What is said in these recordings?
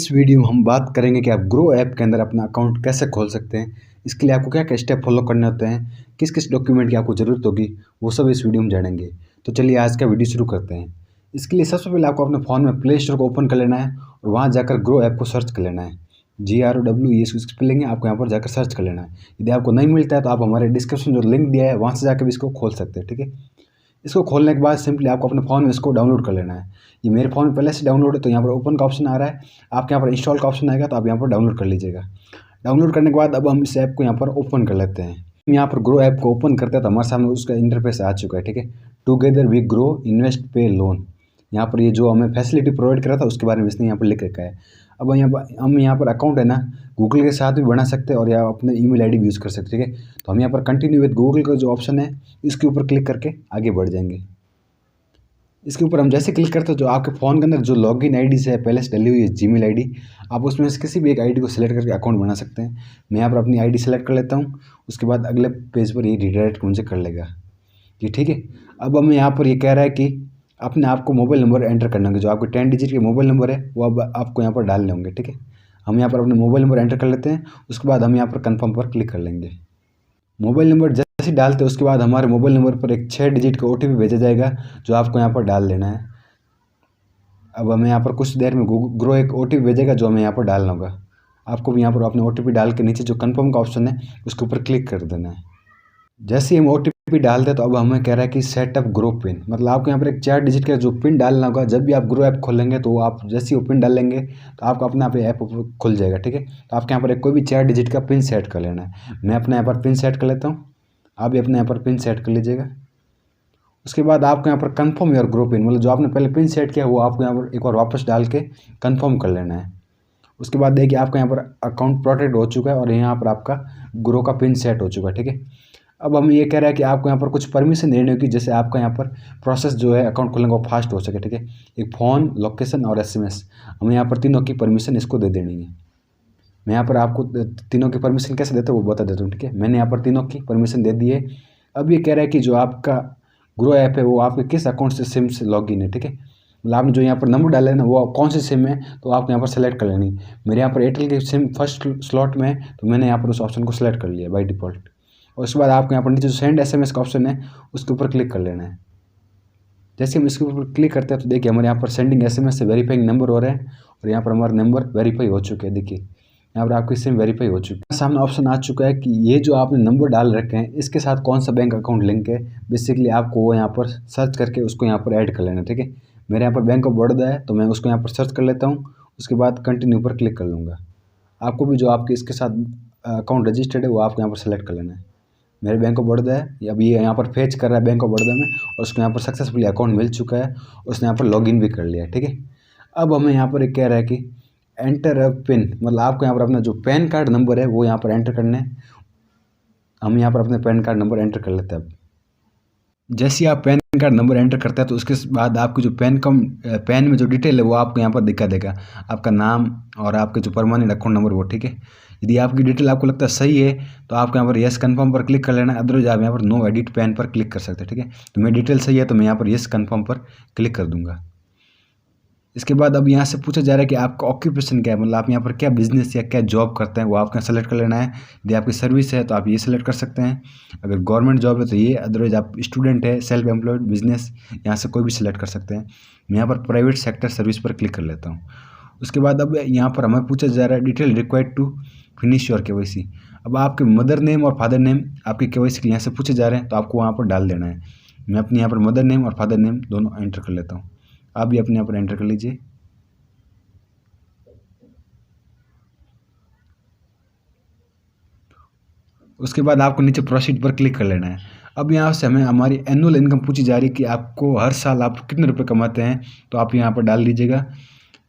इस वीडियो में हम बात करेंगे कि आप ग्रो ऐप के अंदर अपना अकाउंट कैसे खोल सकते हैं। इसके लिए आपको क्या क्या स्टेप फॉलो करने होते हैं, किस किस डॉक्यूमेंट की आपको ज़रूरत होगी, वो सब इस वीडियो में जानेंगे। तो चलिए आज का वीडियो शुरू करते हैं। इसके लिए सबसे पहले आपको अपने फ़ोन में प्ले स्टोर को ओपन कर लेना है और वहाँ जाकर ग्रो ऐप को सर्च कर लेना है। GROW ये स्पेलिंग है, आपको यहाँ पर जाकर सर्च कर लेना है। यदि आपको नहीं मिलता है तो आप हमारे डिस्क्रिप्शन जो लिंक दिया है वहाँ से जाकर भी इसको खोल सकते हैं, ठीक है। इसको खोलने के बाद सिंपली आपको अपने फ़ोन में इसको डाउनलोड कर लेना है। ये मेरे फ़ोन में पहले से डाउनलोड है तो यहाँ पर ओपन का ऑप्शन आ रहा है, आपके यहाँ पर इंस्टॉल का ऑप्शन आएगा तो आप यहाँ पर डाउनलोड कर लीजिएगा। डाउनलोड करने के बाद अब हम इस ऐप को यहाँ पर ओपन कर लेते हैं। यहाँ पर ग्रो ऐप को ओपन करते हैं तो हमारे सामने उसका इंटरफेस आ चुका है, ठीक है। टुगेदर वी ग्रो इन्वेस्ट पे लोन, यहाँ पर ये जो हमें फैसिलिटी प्रोवाइड करा था उसके बारे में इसने यहाँ पर लिख रखा है। अब हम यहाँ पर अकाउंट है ना गूगल के साथ भी बना सकते हैं और या अपने ईमेल आईडी भी यूज़ कर सकते हैं, ठीक है। तो हम यहाँ पर कंटिन्यू विद गूगल का जो ऑप्शन है इसके ऊपर क्लिक करके आगे बढ़ जाएंगे। इसके ऊपर हम जैसे क्लिक करते हैं जो आपके फ़ोन के अंदर जो लॉगिन आईडी से पहले से डली हुई है जीमेल आईडी, आप उसमें से किसी भी एक आईडी को सिलेक्ट करके अकाउंट बना सकते हैं। मैं यहाँ पर अपनी आईडी सेलेक्ट कर लेता हूँ, उसके बाद अगले पेज पर ये रिडायरेक्ट मुझे कर लेगा कि ठीक है। अब हमें यहाँ पर ये कह रहा है कि अपने आप को मोबाइल नंबर एंटर करने होंगे, जो आपके 10 डिजिट के मोबाइल नंबर है वो अब आपको यहाँ पर डालने होंगे, ठीक है। हम यहाँ पर अपने मोबाइल नंबर एंटर कर लेते हैं, उसके बाद हम यहाँ पर कन्फर्म पर क्लिक कर लेंगे। मोबाइल नंबर जैसे डालते हैं उसके बाद हमारे मोबाइल नंबर पर एक 6 डिजिट का OTP भेजा जाएगा जो आपको यहाँ पर डाल देना है। अब हमें यहाँ पर कुछ देर में ग्रो एक OTP भेजेगा जो हमें यहाँ पर डालना होगा। आपको भी यहाँ पर अपने OTP डाल के नीचे जो कन्फर्म का ऑप्शन है उसके ऊपर क्लिक कर देना है। जैसे ही हम OTP डालते हैं तो अब हमें कह रहा है कि सेटअप ग्रो पिन, मतलब आपको यहाँ पर एक 4 डिजिट का जो पिन डालना होगा। जब भी आप ग्रो ऐप खोलेंगे तो आप जैसे ही वो पिन डालेंगे तो आपका अपने आप ऐप खुल जाएगा, ठीक है। तो आपके यहाँ पर एक कोई भी 4 डिजिट का पिन सेट कर लेना है। मैं अपने यहाँ पर पिन सेट कर लेता हूँ, आप भी अपने यहाँ पर पिन सेट कर लीजिएगा। उसके बाद आपको यहाँ पर कन्फर्म योर ग्रो पिन, मतलब जो आपने पहले पिन सेट किया वो आपको यहाँ पर एक बार वापस डाल के कन्फर्म कर लेना है। उसके बाद देखिए आपका यहाँ पर अकाउंट प्रोटेक्ट हो चुका है और यहाँ पर आपका ग्रो का पिन सेट हो चुका है, ठीक है। अब हम ये कह रहे हैं कि आपको यहाँ पर कुछ परमिशन देनी होगी, जैसे आपका यहाँ पर प्रोसेस जो है अकाउंट खोलने का फास्ट हो सके, ठीक है। एक फ़ोन, लोकेशन और SMS, हमें यहाँ पर तीनों की परमिशन इसको दे देनी है। मैं यहाँ पर आपको तीनों की परमिशन कैसे देते हैं वो बता देता हूँ, ठीक है। मैंने यहाँ पर तीनों की परमिशन दे दी है। अब ये कह रहा है कि जो आपका ग्रो ऐप है वो आपके किस अकाउंट से सिम से लॉगिन है, ठीक है। मतलब आपने जो यहाँ पर नंबर डाला है ना वो कौन सी सिम है तो आपको यहाँ पर सेलेक्ट कर लेनी। मेरे यहाँ पर एयरटेल की सिम फर्स्ट स्लॉट में है तो मैंने यहाँ पर उस ऑप्शन को सेलेक्ट कर लिया बाई डिफ़ॉल्ट। और उसके बाद आपको यहाँ पर नीचे जो सेंड SMS का ऑप्शन है उसके ऊपर क्लिक कर लेना है। जैसे हम इसके ऊपर क्लिक करते हैं तो देखिए हमारे यहाँ पर सेंडिंग SMS से वेरीफाइंग नंबर हो रहे हैं और यहाँ पर हमारा नंबर वेरीफाई हो चुके हैं। देखिए यहाँ पर आपकी सिम वेरीफाई हो चुकी है। सामने ऑप्शन आ चुका है कि ये जो आपने नंबर डाल रखे हैं इसके साथ कौन सा बैंक अकाउंट लिंक है। बेसिकली आपको वो यहाँ पर सर्च करके उसको यहाँ पर ऐड कर लेना है, ठीक है। मेरे यहाँ पर बैंक ऑफ बड़ौदा है तो मैं उसको यहाँ पर सर्च कर लेता हूँ, उसके बाद कंटिन्यू पर क्लिक कर लूँगा। आपको भी जो आपके इसके साथ अकाउंट रजिस्टर्ड है वो आपको यहाँ पर सेलेक्ट कर लेना है। मेरे बैंक ऑफ बड़ौदा है, अब ये यहाँ पर फेच कर रहा है बैंक ऑफ बड़ौदा में और उसको यहाँ पर सक्सेसफुली अकाउंट मिल चुका है, उसने यहाँ पर लॉगिन भी कर लिया है, ठीक है। अब हमें यहाँ पर एक कह रहा है कि एंटर अ पिन, मतलब आपको यहाँ पर अपना जो पैन कार्ड नंबर है वो यहाँ पर एंटर करना है। हम यहाँ पर अपने पैन कार्ड नंबर एंटर कर लेते हैं। अब जैसे ही आप पैन कार्ड नंबर एंटर करते हैं तो उसके बाद आपकी जो पैन में जो डिटेल है वो आपको यहाँ पर दिखा देगा, आपका नाम और आपके जो परमानेंट अकाउंट नंबर वो, ठीक है। यदि आपकी डिटेल आपको लगता है सही है तो आपको यहाँ पर येस कन्फर्म पर क्लिक कर लेना है, अदरवाइज आप यहाँ पर नो एडिट पैन पर क्लिक कर सकते हैं, ठीक है। तो मेरी डिटेल सही है तो मैं यहाँ पर येस कन्फर्म पर क्लिक कर दूँगा। इसके बाद अब यहाँ से पूछा जा रहा है कि आपका ऑक्यूपेशन क्या है, मतलब आप यहाँ पर क्या बिजनेस या क्या जॉब करते हैं वो आपको सेलेक्ट कर लेना है। यदि आपकी सर्विस है तो आप ये सेलेक्ट कर सकते हैं, अगर गवर्नमेंट जॉब है तो ये, अदरवाइज आप स्टूडेंट है, सेल्फ एम्प्लॉयड, बिजनेस, यहाँ से कोई भी सिलेक्ट कर सकते हैं। मैं यहाँ पर प्राइवेट सेक्टर सर्विस पर क्लिक कर लेता हूँ। उसके बाद अब यहाँ पर हमें पूछा जा रहा है detail required to finish your KYC। अब आपके मदर नेम और फादर नेम आपके KYC के यहाँ से पूछे जा रहे हैं तो आपको वहाँ पर डाल देना है। मैं अपने यहाँ पर मदर नेम और फादर नेम दोनों एंटर कर लेता हूँ, आप भी अपने यहाँ पर एंटर कर लीजिए। उसके बाद आपको नीचे प्रोसीड पर क्लिक कर लेना है। अब यहाँ से हमें हमारी एनुअल इनकम पूछी जा रही है कि आपको हर साल आप कितने रुपए कमाते हैं, तो आप यहाँ पर डाल दीजिएगा।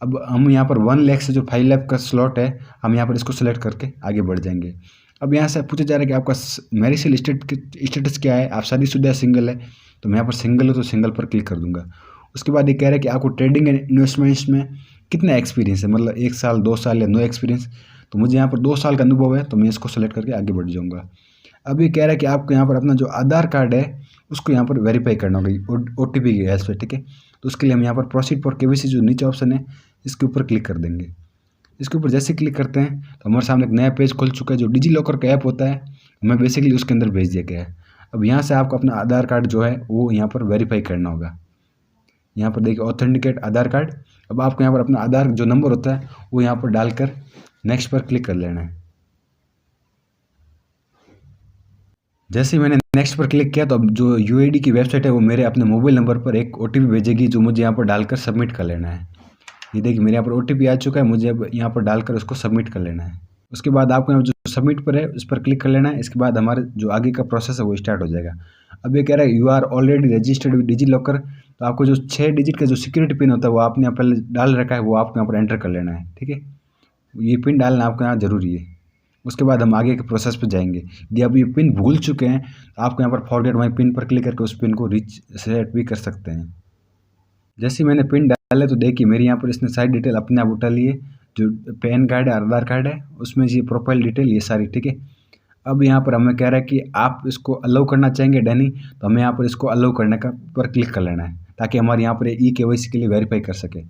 अब हम यहाँ पर 1 लाख से जो 5 लाख का स्लॉट है हम यहाँ पर इसको सेलेक्ट करके आगे बढ़ जाएंगे। अब यहाँ से पूछा जा रहा है कि आपका मैरिटल स्टेटस क्या है, आप शादीशुदा या सिंगल है, तो मैं यहाँ पर सिंगल हूँ तो सिंगल पर क्लिक कर दूंगा। उसके बाद ये कह रहा है कि आपको ट्रेडिंग एंड इन्वेस्टमेंट्स में कितना एक्सपीरियंस है, मतलब 1 साल 2 साल या नो एक्सपीरियंस, तो मुझे यहाँ पर 2 साल का अनुभव है तो मैं इसको सेलेक्ट करके आगे बढ़ जाऊँगा। अब ये कह रहा है कि आपको यहाँ पर अपना जो आधार कार्ड है उसको यहाँ पर वेरीफाई करना होगा OTP की हेल्प से, ठीक है। तो उसके लिए हम यहाँ पर प्रोसीड फॉर KYC जो नीचे ऑप्शन है इसके ऊपर क्लिक कर देंगे। इसके ऊपर जैसे क्लिक करते हैं तो हमारे सामने एक नया पेज खुल चुका है। जो डिजी लॉकर का ऐप होता है हमें बेसिकली उसके अंदर भेज दिया गया है। अब यहाँ से आपको अपना आधार कार्ड जो है वो यहाँ पर वेरीफाई करना होगा। यहाँ पर देखिए ऑथेंटिकेट आधार कार्ड। अब आपको यहाँ पर अपना आधार जो नंबर होता है वो यहाँ पर डालकर नेक्स्ट पर क्लिक कर लेना है। जैसे ही मैंने नेक्स्ट पर क्लिक किया तो अब जो यूआईडी की वेबसाइट है वो मेरे अपने मोबाइल नंबर पर एक ओटीपी भेजेगी, जो मुझे यहाँ पर डालकर सबमिट कर लेना है। ये देखिए मेरे यहाँ पर ओटीपी आ चुका है, मुझे अब यहाँ पर डालकर उसको सबमिट कर लेना है। उसके बाद आपको यहाँ जो सबमिट पर है उस पर क्लिक कर लेना है। इसके बाद हमारे जो आगे का प्रोसेस है वो स्टार्ट हो जाएगा। अब ये कह रहा है you are already registered with DigiLocker. तो आपको जो 6 डिजिट का जो सिक्योरिटी पिन होता है वो आपने यहाँ पहले डाल रखा है, वो आपको यहाँ पर एंटर कर लेना है। ठीक है, ये पिन डालना आपको यहाँ ज़रूरी है। उसके बाद हम आगे के प्रोसेस पर जाएंगे। यदि आप ये पिन भूल चुके हैं तो आपको यहाँ पर फॉरगेट माई पिन पर क्लिक करके उस पिन को रीसेट भी कर सकते हैं। जैसे मैंने पिन डाला तो देखिए मेरे यहाँ पर इसने सारी डिटेल अपने आप उठा ली है। जो पैन कार्ड है, आधार कार्ड है, उसमें ये प्रोफाइल डिटेल ये सारी। ठीक है, अब यहाँ पर हमें कह रहा है कि आप इसको अलाउ करना चाहेंगे डनी, तो हमें यहाँ पर इसको अलाउ करने का पर क्लिक कर लेना है ताकि हमारे यहाँ पर KYC के लिए वेरीफाई कर सके।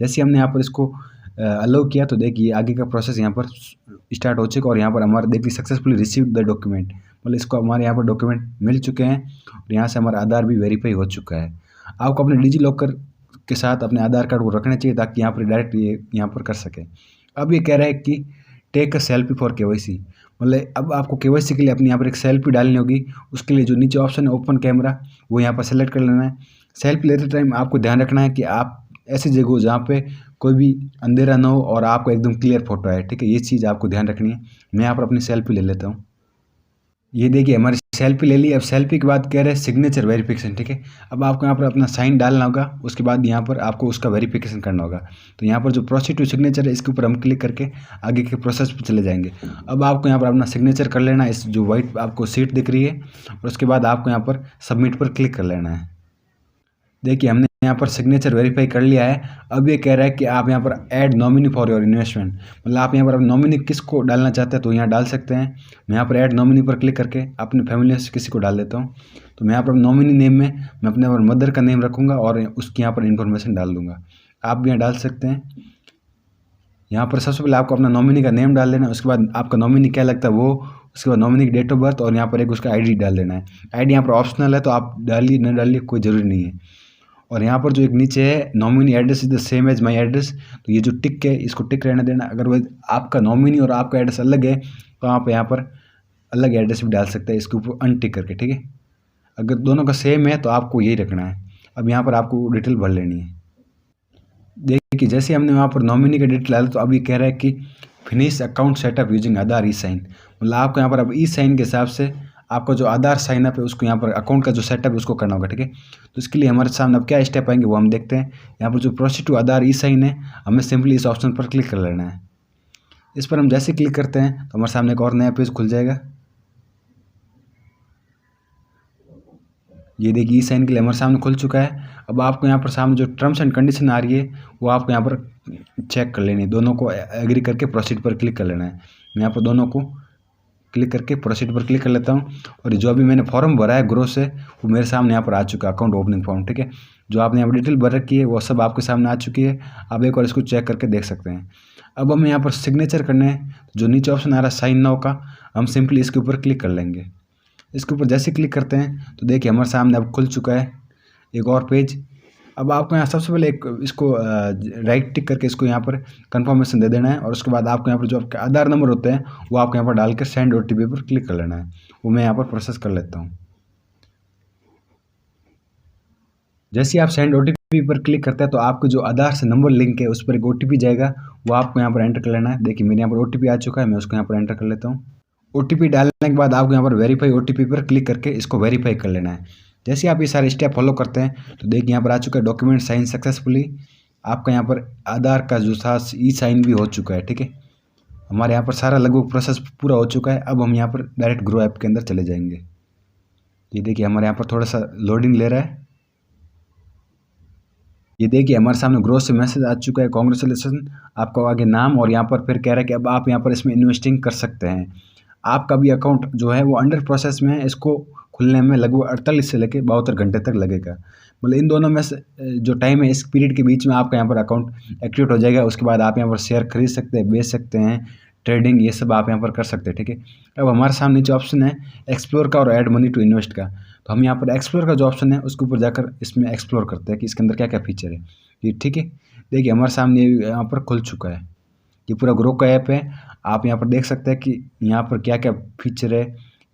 जैसे हमने यहाँ पर इसको अलाउ किया तो देखिए आगे का प्रोसेस यहाँ पर स्टार्ट हो चुका और यहाँ पर हमारे देखिए सक्सेसफुली रिसीव्ड द डॉक्यूमेंट, मतलब इसको हमारे यहाँ पर डॉक्यूमेंट मिल चुके हैं और यहाँ से हमारा आधार भी वेरीफाई हो चुका है। आपको अपने डिजी लॉकर के साथ अपने आधार कार्ड को रखना चाहिए ताकि यहाँ पर डायरेक्ट ये यहाँ पर कर सके। अब ये कह रहा है कि take a selfie for KYC, मतलब अब आपको KYC के लिए अपनी यहाँ पर एक सेल्फी डालनी होगी। उसके लिए जो नीचे ऑप्शन है ओपन कैमरा वो यहाँ पर सेलेक्ट कर लेना है। सेल्फी लेते टाइम आपको ध्यान रखना है कि आप ऐसी जगह हो जहाँ पे कोई भी अंधेरा ना हो और आपको एकदम क्लियर फोटो है। ठीक है, ये चीज़ आपको ध्यान रखनी है। मैं यहाँ पर अपनी सेल्फी ले लेता हूँ। ये देखिए हमारी सेल्फी ले ली। अब सेल्फी के बाद कह रहे हैं सिग्नेचर वेरिफिकेशन। ठीक है, अब आपको यहाँ पर अपना साइन डालना होगा, उसके बाद यहाँ पर आपको उसका वेरिफिकेशन करना होगा। तो यहाँ पर जो प्रोसीड टू सिग्नेचर है इसके ऊपर हम क्लिक करके आगे के प्रोसेस पर चले जाएंगे। अब आपको यहाँ पर अपना सिग्नेचर कर लेना है, इस जो वाइट आपको सीट दिख रही है, और उसके बाद आपको यहाँ पर सबमिट पर क्लिक कर लेना है। देखिए हमने यहाँ पर सिग्नेचर वेरीफाई कर लिया है। अब ये कह रहा है कि आप यहाँ पर add nominee for your investment, मतलब आप यहाँ पर नॉमिनी किसको डालना चाहते हैं तो यहाँ डाल सकते हैं। मैं यहाँ पर ऐड नॉमिनी पर क्लिक करके अपने फैमिली से किसी को डाल देता हूँ। तो मैं यहाँ पर नॉमिनी नेम में मैं अपने मदर का नेम रखूँगा और उसकी यहाँ पर इन्फॉर्मेशन डाल दूँगा। आप भी यहाँ डाल सकते हैं। यहाँ पर सबसे पहले आपको अपना नॉमिनी का नेम डाल देना है, उसके बाद आपका नॉमिनी क्या लगता है वो, उसके बाद नॉमिनी की डेट ऑफ बर्थ और यहाँ पर एक उसका ID डाल देना है। ID यहाँ पर ऑप्शनल है तो आप डालिए न डालिए कोई ज़रूरी नहीं है। और यहाँ पर जो एक नीचे है nominee address is the same as my address, तो ये जो टिक है इसको टिक रहने देना। अगर वो आपका नॉमिनी और आपका एड्रेस अलग है तो आप यहाँ पर अलग एड्रेस भी डाल सकते हैं इसके ऊपर अनटिक करके। ठीक है, अगर दोनों का सेम है तो आपको यही रखना है। अब यहाँ पर आपको डिटेल भर लेनी है। देखिए जैसे हमने वहाँ पर नॉमिनी का डिटेल डाला तो अभी कह रहा है कि फिनिश अकाउंट सेटअप यूजिंग आधार ई-साइन, मतलब आपको यहाँ पर अब ई-साइन के हिसाब से आपका जो आधार साइन अप है उसको यहाँ पर अकाउंट का जो सेटअप है उसको करना होगा। ठीक है, तो इसके लिए हमारे सामने अब क्या स्टेप आएंगे वो हम देखते हैं। यहाँ पर जो प्रोसीड टू आधार ई-साइन है हमें सिंपली इस ऑप्शन पर क्लिक कर लेना है। इस पर हम जैसे क्लिक करते हैं तो हमारे सामने एक और नया पेज खुल जाएगा। ये देखिए ई-साइन के लिए हमारे सामने खुल चुका है। अब आपको यहाँ पर सामने जो टर्म्स एंड कंडीशन आ रही है वो आपको यहाँ पर चेक कर लेनी है, दोनों को एग्री करके प्रोसीड पर क्लिक कर लेना है। मैं यहाँ पर दोनों को क्लिक करके प्रोसीड पर क्लिक कर लेता हूँ और जो अभी मैंने फॉर्म भरा है ग्रो से वो मेरे सामने यहाँ पर आ चुका है, अकाउंट ओपनिंग फॉर्म। ठीक है, जो आपने यहाँ पर डिटेल भर रखी है वो सब आपके सामने आ चुकी है। आप एक बार इसको चेक करके देख सकते हैं। अब हमें यहाँ पर सिग्नेचर करने हैं, जो नीचे ऑप्शन आ रहा है साइन नाउ का, हम सिंपली इसके ऊपर क्लिक कर लेंगे। इसके ऊपर जैसे क्लिक करते हैं तो देखिए हमारे सामने अब खुल चुका है एक और पेज। अब आपको यहाँ सबसे पहले एक इसको राइट टिक करके इसको यहाँ पर कंफर्मेशन दे देना है और उसके बाद आपको यहाँ पर जो आपके आधार नंबर होते हैं वो आपको यहाँ पर डाल कर सेंड OTP पर क्लिक कर लेना है। वो मैं यहाँ पर प्रोसेस कर लेता हूँ। जैसे ही आप सेंड OTP पर क्लिक करते हैं तो आपको जो आधार से नंबर लिंक है उस पर एक OTP जाएगा, वो आपको यहाँ पर एंटर कर लेना है। देखिए मेरे यहाँ पर OTP आ चुका है, मैं उसको यहाँ पर एंटर कर लेता हूँ। OTP डालने के बाद आपको यहाँ पर वेरीफाई OTP पर क्लिक करके इसको वेरीफाई कर लेना है। जैसे आप ये सारे स्टेप फॉलो करते हैं तो देखिए यहाँ पर आ चुका है डॉक्यूमेंट साइन सक्सेसफुली। आपका यहाँ पर आधार का जो था ई-साइन भी हो चुका है। ठीक है, हमारे यहाँ पर सारा लगभग प्रोसेस पूरा हो चुका है। अब हम यहाँ पर डायरेक्ट ग्रो ऐप के अंदर चले जाएंगे। ये देखिए हमारे यहाँ पर थोड़ा सा लोडिंग ले रहा है। ये देखिए हमारे सामने ग्रो से मैसेज आ चुका है, कॉन्ग्रेचुलेसन, आपका आगे नाम और यहाँ पर फिर कह रहा है कि अब आप यहाँ पर इसमें इन्वेस्टिंग कर सकते हैं। आपका भी अकाउंट जो है वो अंडर प्रोसेस में है, इसको खुलने में लगभग 48 से लेकर 72 घंटे तक लगेगा। मतलब इन दोनों में से जो टाइम है, इस पीरियड के बीच में आपका यहाँ पर अकाउंट एक्टिवेट हो जाएगा। उसके बाद आप यहाँ पर शेयर खरीद सकते हैं, बेच सकते हैं, ट्रेडिंग ये सब आप यहाँ पर कर सकते हैं, ठीक है। अब हमारे सामने जो ऑप्शन है एक्सप्लोर का और ऐड मनी टू इन्वेस्ट का, तो हम यहाँ पर एक्सप्लोर का जो ऑप्शन है उसके ऊपर जाकर इसमें एक्सप्लोर करते हैं कि इसके अंदर क्या क्या फीचर है ये, ठीक है। देखिए हमारे सामने यहाँ पर खुल चुका है, ये पूरा ग्रो का ऐप है। आप यहाँ पर देख सकते हैं कि यहाँ पर क्या क्या फीचर है,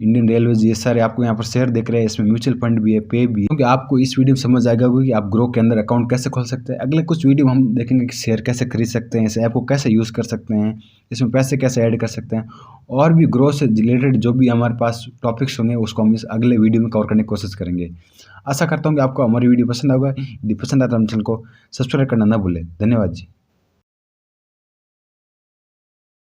इंडियन रेलवेज, ये सारे आपको यहाँ पर शेयर दिख रहे हैं। इसमें म्यूचुअल फंड भी है, पे भी है, क्योंकि आपको इस वीडियो में समझ आएगा कि आप ग्रो के अंदर अकाउंट कैसे खोल सकते हैं। अगले कुछ वीडियो में हम देखेंगे कि शेयर कैसे खरीद सकते हैं, इस ऐप को कैसे यूज़ कर सकते हैं, इसमें पैसे कैसे ऐड कर सकते हैं, और भी ग्रो से रिलेटेड जो भी हमारे पास टॉपिक्स होंगे उसको हम इस अगले वीडियो में कवर करने की कोशिश करेंगे। आशा करता हूँ कि आपको हमारी वीडियो पसंद होगा। यदि पसंद आता है तो हम चैनल को सब्सक्राइब करना ना भूलें। धन्यवाद जी।